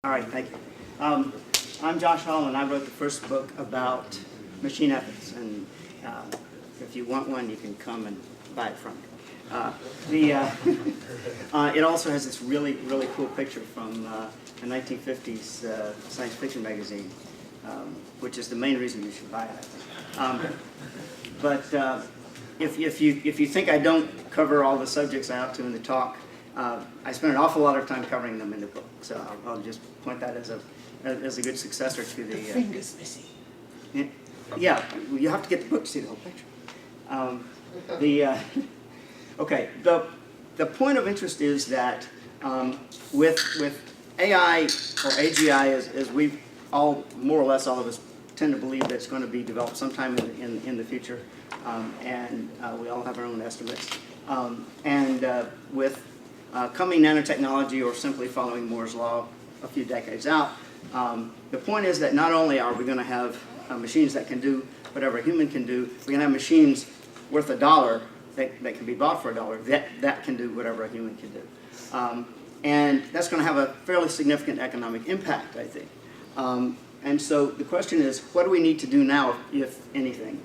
All right, thank you. I'm Josh Hall, and I wrote the first book about machine ethics. And if you want one, you can come and buy it from me. It also has this really, really cool picture from a 1950s science fiction magazine, which is the main reason you should buy it, I think. But if you think I don't cover all the subjects I ought to in the talk, I spent an awful lot of time covering them in the book, so I'll just point that as a good successor to the. The finger's missing. Yeah, you have to get the book to see the whole picture. Okay, the point of interest is that with AI or AGI, as we all, more or less all of us, tend to believe that it's going to be developed sometime in the future, and we all have our own estimates. With coming nanotechnology, or simply following Moore's law a few decades out, the point is that not only are we going to have machines that can do whatever a human can do, we're going to have machines worth $1 that can be bought for $1 that can do whatever a human can do. And that's going to have a fairly significant economic impact, I think. And so the question is, what do we need to do now, if anything,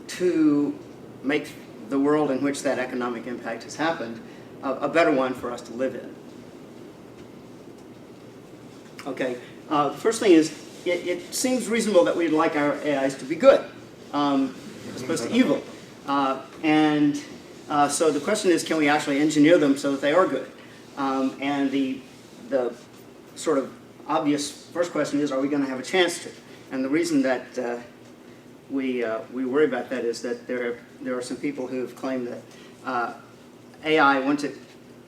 to make the world in which that economic impact has happened a better one for us to live in? Okay, the first thing is, it seems reasonable that we'd like our AIs to be good, as opposed to evil. So the question is, can we actually engineer them so that they are good? And the sort of obvious first question is, are we going to have a chance to? And the reason that we worry about that is that there are some people who have claimed that AI, once it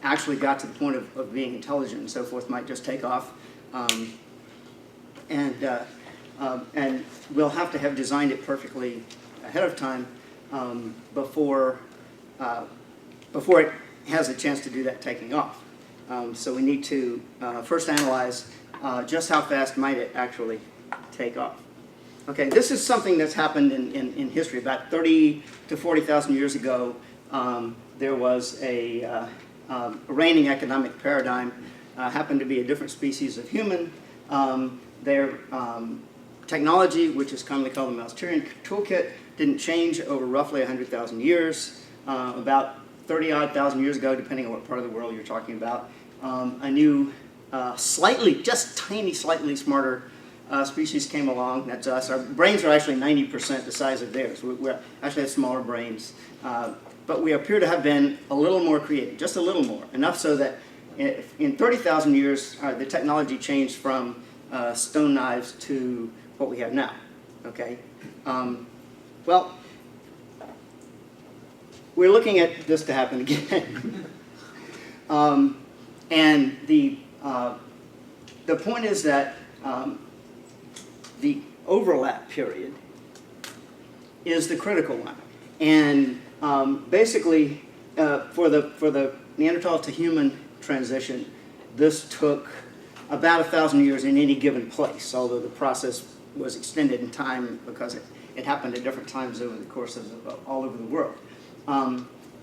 actually got to the point of being intelligent and so forth, might just take off. And we'll have to have designed it perfectly ahead of time before it has a chance to do that taking off. So we need to first analyze just how fast might it actually take off. Okay, this is something that's happened in history. About 30 to 40,000 years ago, there was a reigning economic paradigm. Happened to be a different species of human. Their technology, which is commonly called the Mouse-Turing toolkit, didn't change over roughly 100,000 years. About 30-odd thousand years ago, depending on what part of the world you're talking about, a new, just slightly smarter species came along. That's us. Our brains are actually 90% the size of theirs. We actually have smaller brains. But we appear to have been a little more creative, just a little more, enough so that in 30,000 years, the technology changed from stone knives to what we have now. Okay? Well, we're looking at this to happen again. And the point is that the overlap period is the critical one. And basically, for the Neanderthal to human transition, this took about 1,000 years in any given place, although the process was extended in time because it happened at different times over the course of all over the world.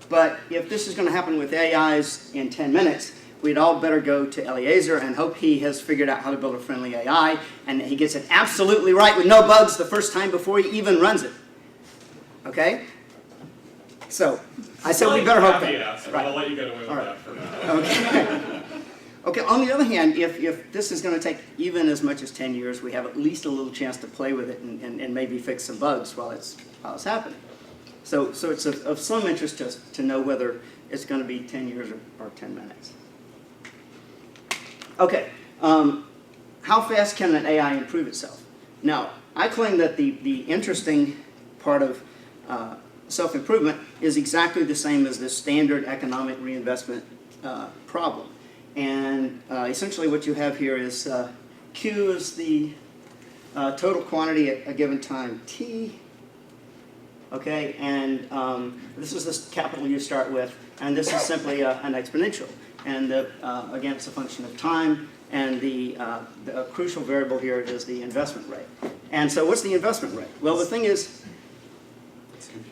But if this is going to happen with AIs in 10 minutes, we'd all better go to Eliezer and hope he has figured out how to build a friendly AI, and that he gets it absolutely right with no bugs the first time before he even runs it. Okay? So, I said we better hope that. Right. I'll let you get away with that for now. Okay. Okay, on the other hand, if this is going to take even as much as 10 years, we have at least a little chance to play with it and maybe fix some bugs while it's happening. So it's of some interest to us to know whether it's going to be 10 years or 10 minutes. Okay, how fast can an AI improve itself? Now, I claim that the interesting part of self-improvement is exactly the same as the standard economic reinvestment problem. And essentially what you have here is Q is the total quantity at a given time t. Okay, and this is the capital you start with, and this is simply an exponential. And again, it's a function of time, and the crucial variable here is the investment rate. And so what's the investment rate? Well, the thing is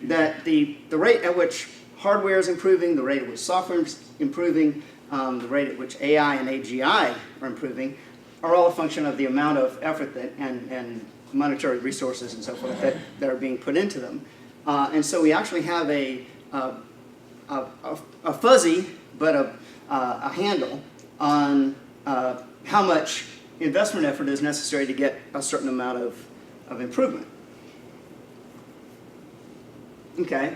that the rate at which hardware is improving, the rate at which software is improving, the rate at which AI and AGI are improving, are all a function of the amount of effort that, and monetary resources and so forth that are being put into them. And so we actually have a fuzzy but a handle on how much investment effort is necessary to get a certain amount of improvement. Okay.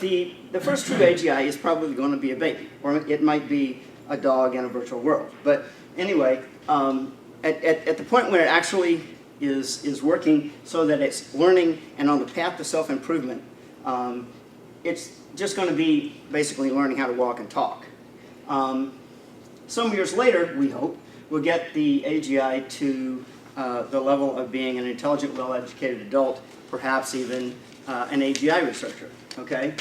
The first true AGI is probably going to be a baby, or it might be a dog in a virtual world. But anyway, at the point where it actually is working so that it's learning and on the path to self-improvement, it's just going to be basically learning how to walk and talk. Some years later, we hope, we'll get the AGI to the level of being an intelligent, well-educated adult, perhaps even an AGI researcher, okay?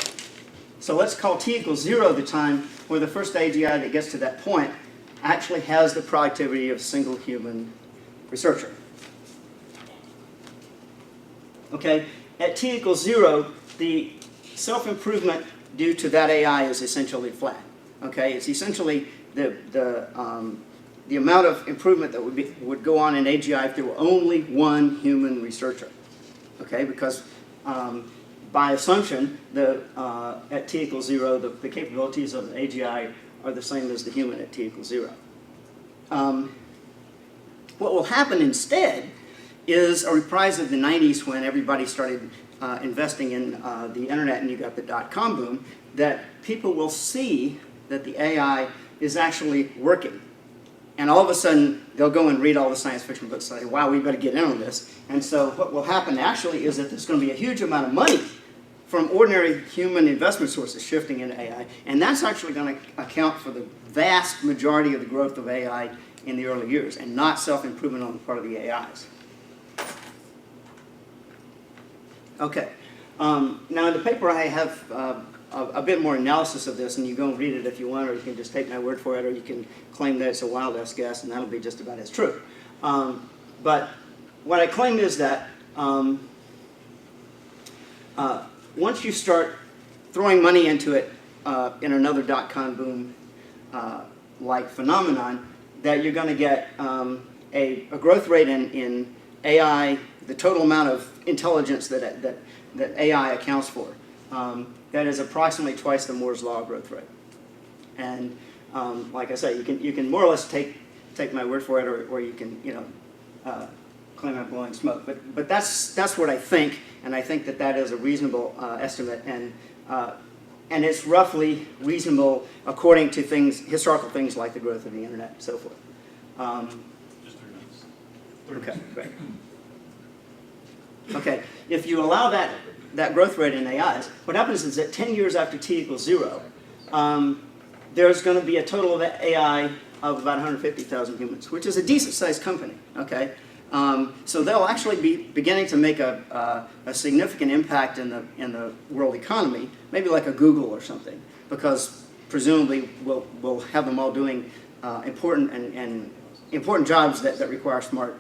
So let's call t equals 0 the time where the first AGI that gets to that point actually has the productivity of a single human researcher. Okay, at t equals 0, the self-improvement due to that AI is essentially flat. Okay, it's essentially the amount of improvement that would go on in AGI if there were only one human researcher. Okay, because by assumption, at t equals 0, the capabilities of the AGI are the same as the human at t equals 0. What will happen instead is a reprise of the 90s when everybody started investing in the internet and you got the dot-com boom, that people will see that the AI is actually working. And all of a sudden, they'll go and read all the science fiction books and say, wow, we better get in on this. And so what will happen actually is that there's going to be a huge amount of money from ordinary human investment sources shifting into AI. And that's actually going to account for the vast majority of the growth of AI in the early years, and not self-improvement on the part of the AIs. Okay. Now in the paper I have a bit more analysis of this, and you go and read it if you want, or you can just take my word for it, or you can claim that it's a wild-ass guess, and that'll be just about as true. But what I claim is that once you start throwing money into it in another dot-com boom like phenomenon, that you're going to get a growth rate in AI, the total amount of intelligence that AI accounts for. That is approximately twice the Moore's Law growth rate. And like I say, you can more or less take my word for it, or you can claim I'm blowing smoke. But that's what I think, and I think that is a reasonable estimate, and it's roughly reasonable according to historical things like the growth of the internet and so forth. Just 3 minutes. Okay, great. Okay, if you allow that growth rate in AIs, what happens is that 10 years after t equals 0, there's going to be a total of AI of about 150,000 humans, which is a decent-sized company. Okay, so they'll actually be beginning to make a significant impact in the world economy, maybe like a Google or something, because presumably we'll have them all doing important jobs that require smart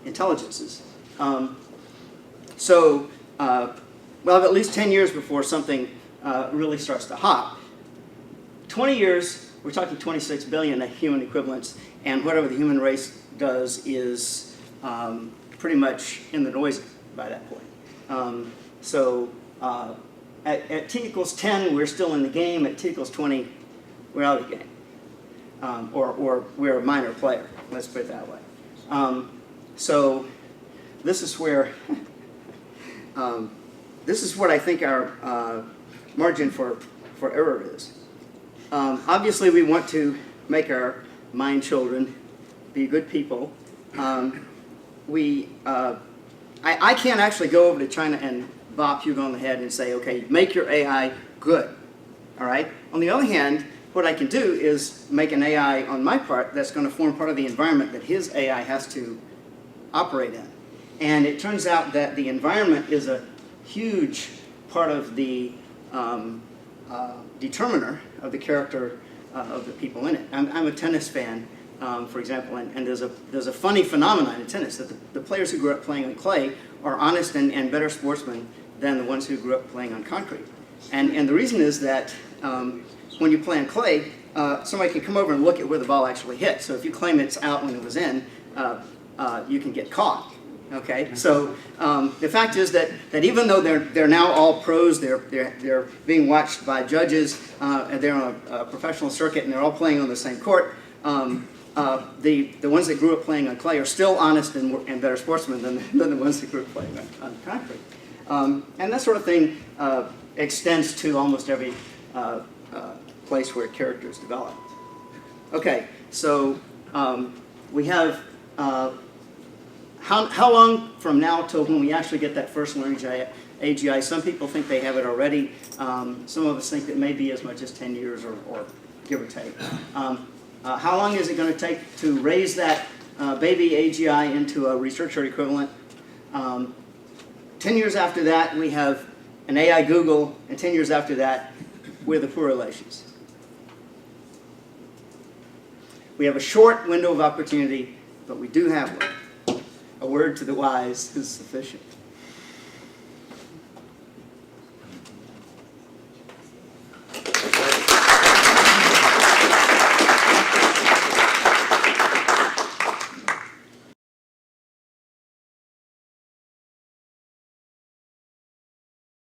intelligences. So we'll have at least 10 years before something really starts to hop. 20 years, we're talking 26 billion human equivalents, and whatever the human race does is pretty much in the noise by that point. So at t equals 10, we're still in the game. At t equals 20, we're out of the game. Or we're a minor player, let's put it that way. So this is where, this is what I think our margin for error is. Obviously, we want to make our mind children be good people. I can't actually go over to China and bop Hugo on the head and say, okay, make your AI good. All right? On the other hand, what I can do is make an AI on my part that's going to form part of the environment that his AI has to operate in. And it turns out that the environment is a huge part of the determiner of the character of the people in it. I'm a tennis fan, for example, and there's a funny phenomenon in tennis that the players who grew up playing on clay are honest and better sportsmen than the ones who grew up playing on concrete. And the reason is that when you play on clay, somebody can come over and look at where the ball actually hit. So if you claim it's out when it was in, you can get caught. Okay, so the fact is that even though they're now all pros, they're being watched by judges, and they're on a professional circuit, and they're all playing on the same court. The ones that grew up playing on clay are still honest and better sportsmen than the ones that grew up playing on concrete. And that sort of thing extends to almost every place where character is developed. Okay, so we have how long from now till when we actually get that first learning AGI? Some people think they have it already. Some of us think it may be as much as 10 years or give or take. How long is it going to take to raise that baby AGI into a researcher equivalent? 10 years after that, we have an AI Google, and 10 years after that, we're the poor relations. We have a short window of opportunity, but we do have one. A word to the wise is sufficient.